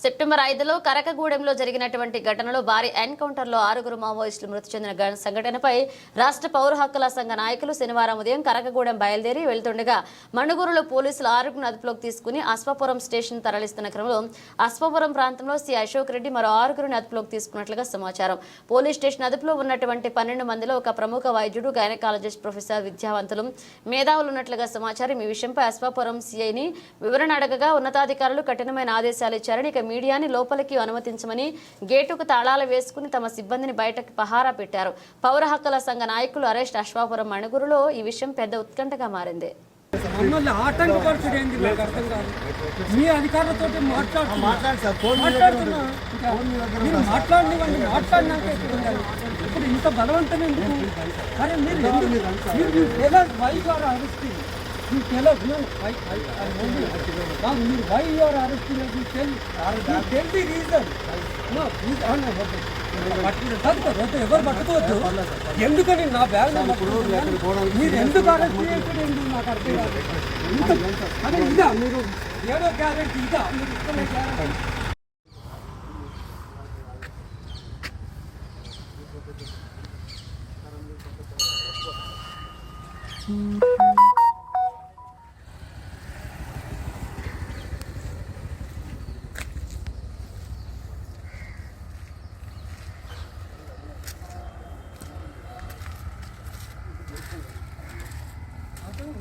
September 5లో కరకగూడెంలో జరిగినటువంటి ఘటనలో భారీ ఎన్కౌంటర్లో 6 మావోయిస్టులు మృతి చెందిన సంఘటనపై రాష్ట్ర పౌర హక్కుల సంఘ నాయకులు శనివారం ఉదయం కరకగూడెం బయలుదేరి వెళ్తుండగా మణుగూరులో పోలీసులు 6గురిని అదుపులోకి తీసుకుని అశ్వాపురం స్టేషన్ తరలిస్తున్న క్రమంలో అశ్వాపురం ప్రాంతంలో సి అశోక్ రెడ్డి మరో 6గురిని అదుపులోకి తీసుకున్నట్లుగా సమాచారం. పోలీస్ స్టేషన్ అదుపులో ఉన్నటువంటి 12 మందిలో ఒక ప్రముఖ వైద్యుడు, గైనకాలజిస్ట్, ప్రొఫెసర్, విద్యావంతులు, మేధావులు ఉన్నట్లుగా సమాచారం. ఈ విషయంపై అశ్వాపురం సిఐని వివరణ అడగగా ఉన్నతాధికారులు కఠినమైన ఆదేశాలు ఇచ్చారని, మీడియాని లోపలికి అనుమతించమని గేటుకు తాళాలు వేసుకుని తమ సిబ్బందిని బయటకు పహారా పెట్టారు. పౌర హక్కుల సంఘ నాయకులు అరెస్ట్. అశ్వాపురం మణుగూరులో ఈ విషయం పెద్ద ఉత్కంఠగా మారింది. మీ అధికారులతో ఇప్పుడు ఇంత బలవంతం ఎందుకు? అరే మీరు You tell us, no, why you are arresting us? You tell the reason. No, please, ఎవరు పట్టుకోవద్దు. ఎందుకని నా బ్యాగ్ మీరు ఎందుకు అరెస్ట్ చేయండి నాకు అర్థం కాదు. అదే ఇదా మీరు ఏడో గ్యారెంటీ, ఇదా మీరు ఇష్టమే గ్యారెంటీ.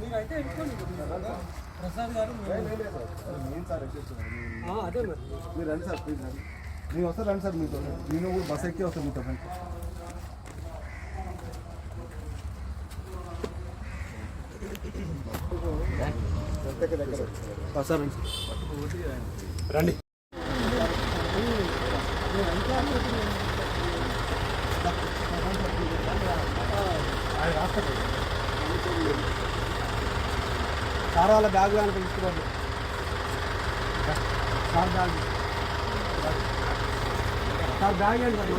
మీరైతే వెళ్ళిపోండి ప్రసాద్ గారు. అదే మరి మీరు రండి సార్, ప్లీజ్ రండి. మీరు వస్తారు, రండి సార్. మీతో నేను కూడా బస్ ఎక్కి వస్తాను మీతో. సార్ రండి. సార్ వాళ్ళ బ్యాగ్ కానీ తెలుసుకోవాలి. సార్ బ్యాగ్ అండి సార్.